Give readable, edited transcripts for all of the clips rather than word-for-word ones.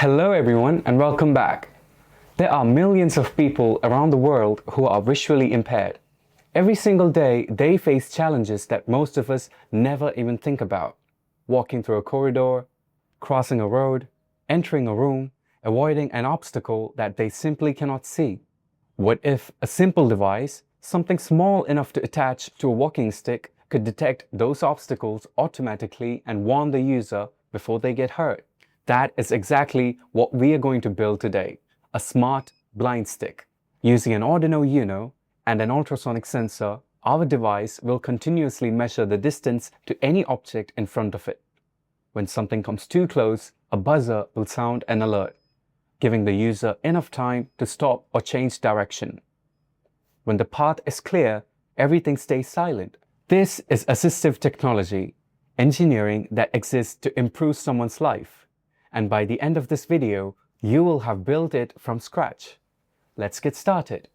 Hello everyone and welcome back. There are millions of people around the world who are visually impaired. Every single day they face challenges that most of us never even think about. Walking through a corridor, crossing a road, entering a room, avoiding an obstacle that they simply cannot see. What if a simple device, something small enough to attach to a walking stick, could detect those obstacles automatically and warn the user before they get hurt? That is exactly what we are going to build today, a smart blind stick. Using an Arduino Uno and an ultrasonic sensor, our device will continuously measure the distance to any object in front of it. When something comes too close, a buzzer will sound an alert, giving the user enough time to stop or change direction. When the path is clear, everything stays silent. This is assistive technology, engineering that exists to improve someone's life. And by the end of this video, you will have built it from scratch. Let's get started.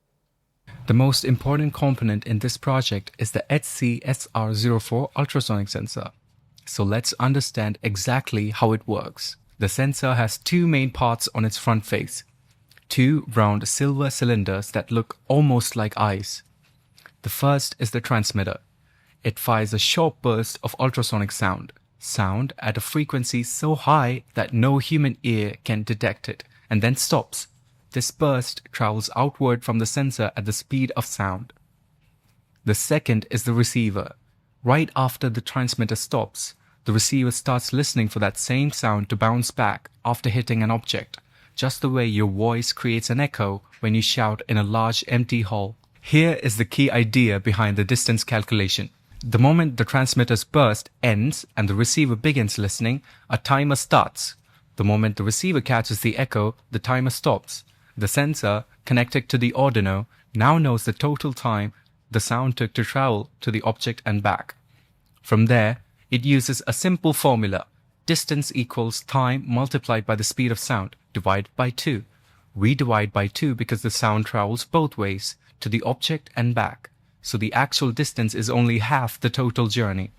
The most important component in this project is the HC-SR04 Ultrasonic Sensor. So let's understand exactly how it works. The sensor has two main parts on its front face. Two round silver cylinders that look almost like eyes. The first is the transmitter. It fires a short burst of ultrasonic sound at a frequency so high that no human ear can detect it, and then stops. This burst travels outward from the sensor at the speed of sound. The second is the receiver. Right after the transmitter stops, the receiver starts listening for that same sound to bounce back after hitting an object, just the way your voice creates an echo when you shout in a large empty hall. Here is the key idea behind the distance calculation. The moment the transmitter's burst ends and the receiver begins listening, a timer starts. The moment the receiver catches the echo, the timer stops. The sensor, connected to the Arduino, now knows the total time the sound took to travel to the object and back. From there, it uses a simple formula: distance equals time multiplied by the speed of sound, divided by 2. We divide by 2 because the sound travels both ways, to the object and back. So the actual distance is only half the total journey.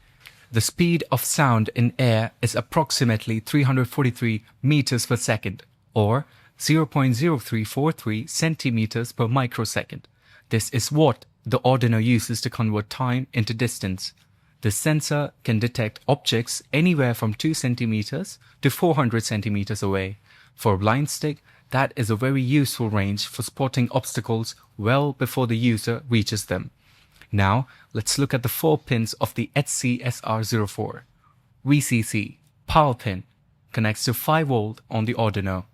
The speed of sound in air is approximately 343 meters per second, or 0.0343 centimeters per microsecond. This is what the Arduino uses to convert time into distance. The sensor can detect objects anywhere from 2 centimeters to 400 centimeters away. For a blind stick, that is a very useful range for spotting obstacles well before the user reaches them. Now, let's look at the 4 pins of the HC-SR04. VCC, power pin, connects to 5 volt on the Arduino.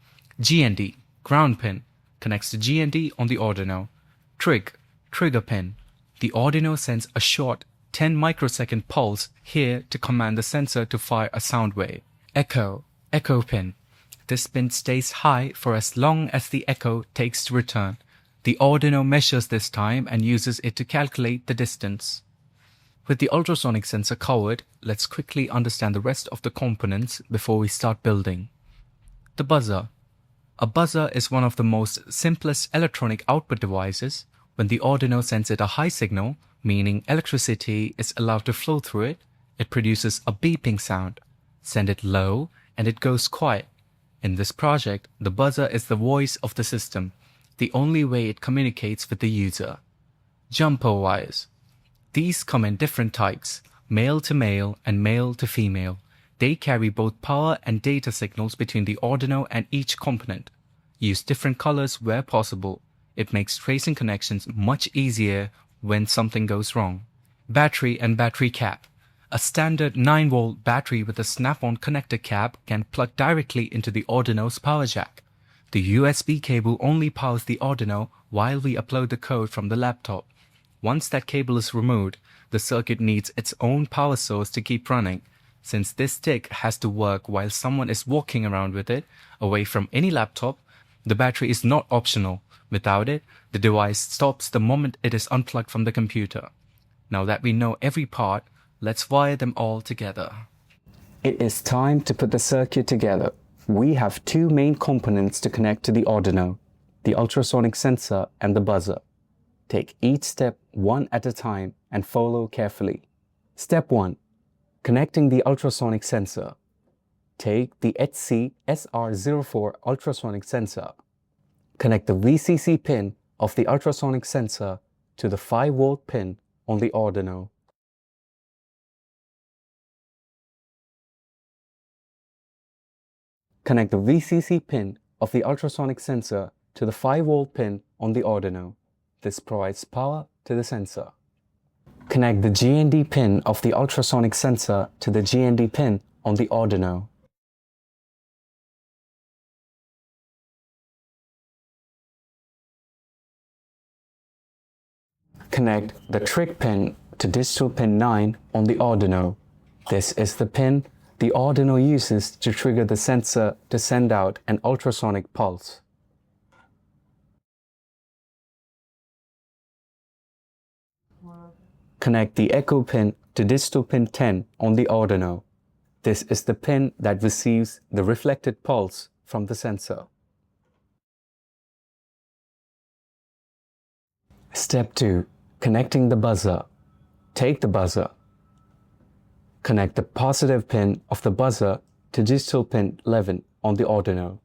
GND, ground pin, connects to GND on the Arduino. TRIG, trigger pin. The Arduino sends a short 10 microsecond pulse here to command the sensor to fire a sound wave. Echo pin. This pin stays high for as long as the echo takes to return. The Arduino measures this time and uses it to calculate the distance. With the ultrasonic sensor covered, let's quickly understand the rest of the components before we start building. The buzzer. A buzzer is one of the most simplest electronic output devices. When the Arduino sends it a high signal, meaning electricity is allowed to flow through it, it produces a beeping sound. Send it low and it goes quiet. In this project, the buzzer is the voice of the system, the only way it communicates with the user. Jumper wires. These come in different types, male to male and male to female. They carry both power and data signals between the Arduino and each component. Use different colors where possible. It makes tracing connections much easier when something goes wrong. Battery and battery cap. A standard 9-volt battery with a snap-on connector cap can plug directly into the Arduino's power jack. The USB cable only powers the Arduino while we upload the code from the laptop. Once that cable is removed, the circuit needs its own power source to keep running. Since this stick has to work while someone is walking around with it, away from any laptop, the battery is not optional. Without it, the device stops the moment it is unplugged from the computer. Now that we know every part, let's wire them all together. It is time to put the circuit together. We have 2 main components to connect to the Arduino, the ultrasonic sensor and the buzzer. Take each step one at a time and follow carefully. Step 1. Connecting the ultrasonic sensor. take the HC-SR04 Ultrasonic Sensor. Connect the VCC pin of the ultrasonic sensor to the 5-volt pin on the Arduino. Connect the VCC pin of the ultrasonic sensor to the 5-volt pin on the Arduino. This provides power to the sensor. Connect the GND pin of the ultrasonic sensor to the GND pin on the Arduino. Connect the TRIG pin to digital pin 9 on the Arduino. This is the pin the Arduino uses to trigger the sensor to send out an ultrasonic pulse. Connect the echo pin to digital pin 10 on the Arduino. This is the pin that receives the reflected pulse from the sensor. Step 2. Connecting the buzzer. Take the buzzer. Connect the positive pin of the buzzer to digital pin 11 on the Arduino.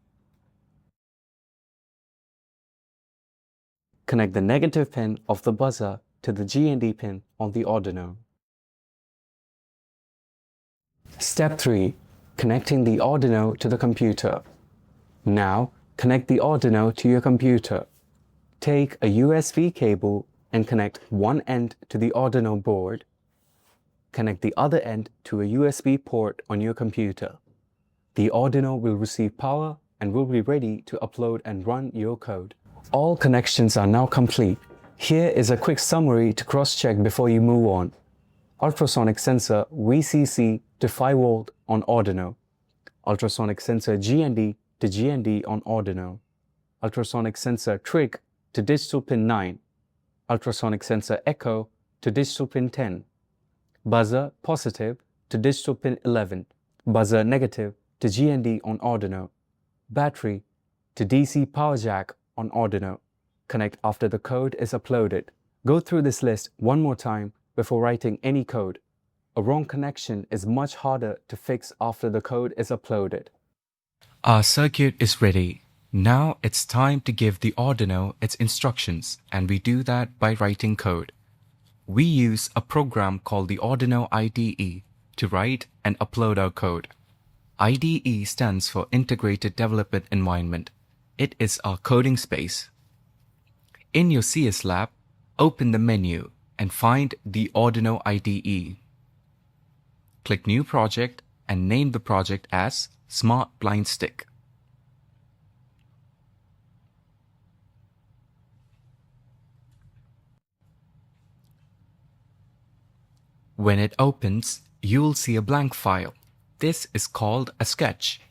Connect the negative pin of the buzzer to the GND pin on the Arduino. Step 3. Connecting the Arduino to the computer. Now, connect the Arduino to your computer. Take a USB cable and connect one end to the Arduino board. Connect the other end to a USB port on your computer. The Arduino will receive power and will be ready to upload and run your code. All connections are now complete. Here is a quick summary to cross-check before you move on. Ultrasonic sensor VCC to 5V on Arduino. Ultrasonic sensor GND to GND on Arduino. Ultrasonic sensor TRIG to digital pin 9. Ultrasonic sensor echo to digital pin 10. Buzzer positive to digital pin 11. Buzzer negative to GND on Arduino. Battery to DC power jack on Arduino. Connect after the code is uploaded. Go through this list one more time before writing any code. A wrong connection is much harder to fix after the code is uploaded. Our circuit is ready. Now it's time to give the Arduino its instructions, and we do that by writing code. We use a program called the Arduino IDE to write and upload our code. IDE stands for Integrated Development Environment. It is our coding space. In your CS lab, open the menu and find the Arduino IDE. Click New Project and name the project as Smart Blind Stick. When it opens, you will see a blank file. This is called a sketch.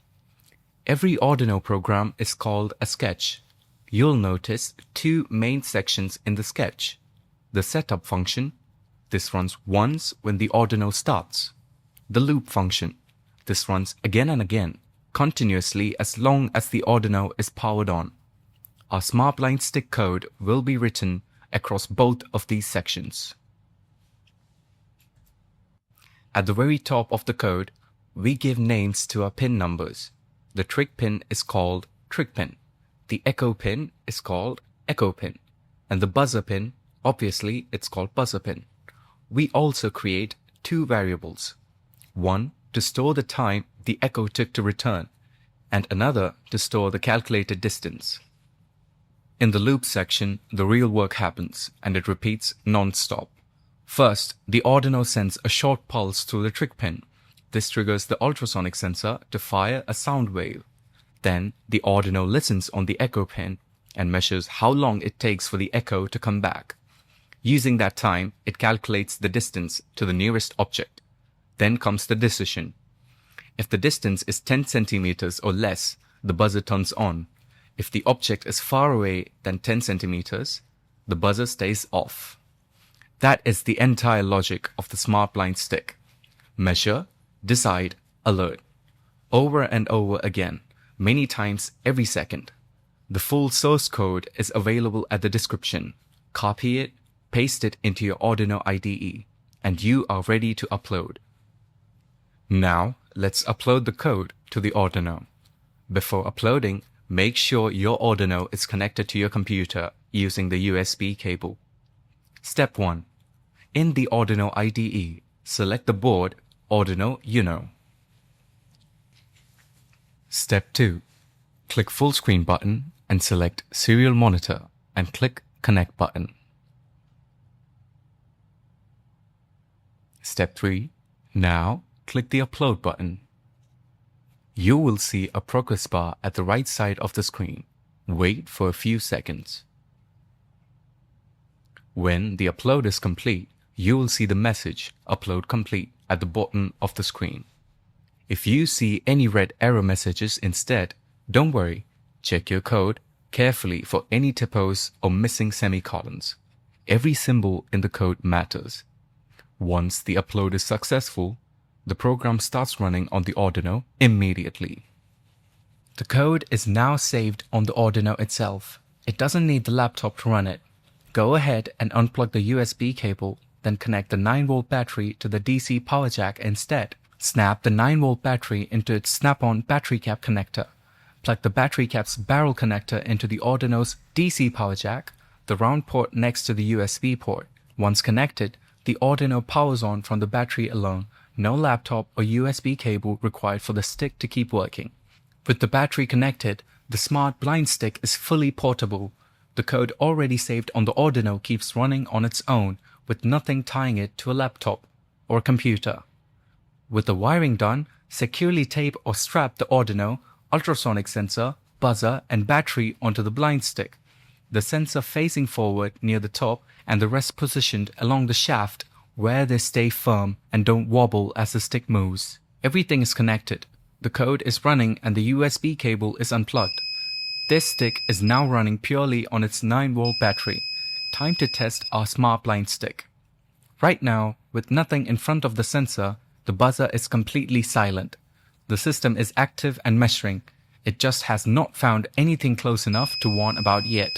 Every Arduino program is called a sketch. You'll notice two main sections in the sketch. The setup function. This runs once when the Arduino starts. The loop function. This runs again and again, continuously as long as the Arduino is powered on. Our Smart Blind Stick code will be written across both of these sections. At the very top of the code, we give names to our pin numbers. The TRIG pin is called TRIG pin. The echo pin is called echo pin. And the buzzer pin, obviously, it's called buzzer pin. We also create two variables. One to store the time the echo took to return, and another to store the calculated distance. In the loop section, the real work happens, and it repeats non-stop. First, the Arduino sends a short pulse through the TRIG pin. This triggers the ultrasonic sensor to fire a sound wave. Then, the Arduino listens on the echo pin and measures how long it takes for the echo to come back. Using that time, it calculates the distance to the nearest object. Then comes the decision. If the distance is 10 centimeters or less, the buzzer turns on. If the object is far away than 10 centimeters, the buzzer stays off. That is the entire logic of the Smart Blind Stick. Measure, decide, alert. Over and over again, many times every second. The full source code is available at the description. Copy it, paste it into your Arduino IDE, and you are ready to upload. Now, let's upload the code to the Arduino. Before uploading, make sure your Arduino is connected to your computer using the USB cable. Step 1. In the Arduino IDE, select the board Arduino Uno. Step 2. Click Full Screen button and select Serial Monitor and click Connect button. Step 3. Now click the Upload button. You will see a progress bar at the right side of the screen. Wait for a few seconds. When the upload is complete, you will see the message Upload Complete at the bottom of the screen. If you see any red error messages instead, don't worry. Check your code carefully for any typos or missing semicolons. Every symbol in the code matters. Once the upload is successful, the program starts running on the Arduino immediately. The code is now saved on the Arduino itself. It doesn't need the laptop to run it. Go ahead and unplug the USB cable, then connect the 9-volt battery to the DC power jack instead. Snap the 9-volt battery into its snap-on battery cap connector. Plug the battery cap's barrel connector into the Arduino's DC power jack, the round port next to the USB port. Once connected, the Arduino powers on from the battery alone. No laptop or USB cable required for the stick to keep working. With the battery connected, the smart blind stick is fully portable. The code already saved on the Arduino keeps running on its own with nothing tying it to a laptop or computer. With the wiring done, securely tape or strap the Arduino, ultrasonic sensor, buzzer and battery onto the blind stick. The sensor facing forward near the top and the rest positioned along the shaft where they stay firm and don't wobble as the stick moves. Everything is connected. The code is running and the USB cable is unplugged. This stick is now running purely on its 9-volt battery. Time to test our smart blind stick. Right now, with nothing in front of the sensor, the buzzer is completely silent. The system is active and measuring. It just has not found anything close enough to warn about yet.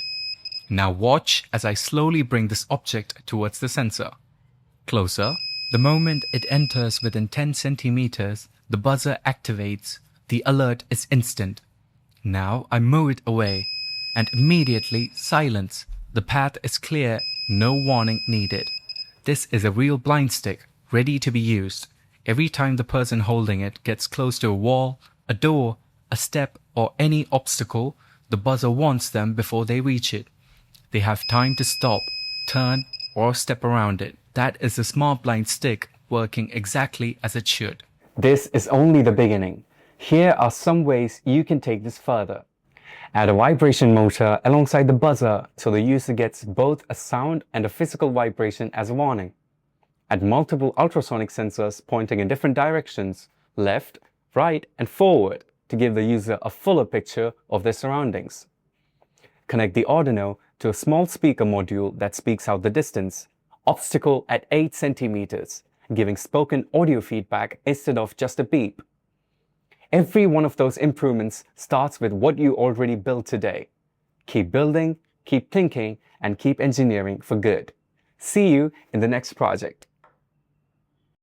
Now watch as I slowly bring this object towards the sensor. Closer. The moment it enters within 10 centimeters, the buzzer activates. The alert is instant. Now I move it away and immediately silence. The path is clear, no warning needed. This is a real blind stick, ready to be used. Every time the person holding it gets close to a wall, a door, a step or any obstacle, the buzzer warns them before they reach it. They have time to stop, turn or step around it. That is the smart blind stick working exactly as it should. This is only the beginning. Here are some ways you can take this further. Add a vibration motor alongside the buzzer so the user gets both a sound and a physical vibration as a warning. Add multiple ultrasonic sensors pointing in different directions, left, right and forward to give the user a fuller picture of their surroundings. Connect the Arduino to a small speaker module that speaks out the distance. Obstacle at 8 centimeters, giving spoken audio feedback instead of just a beep. Every one of those improvements starts with what you already built today. Keep building, keep thinking, and keep engineering for good. See you in the next project.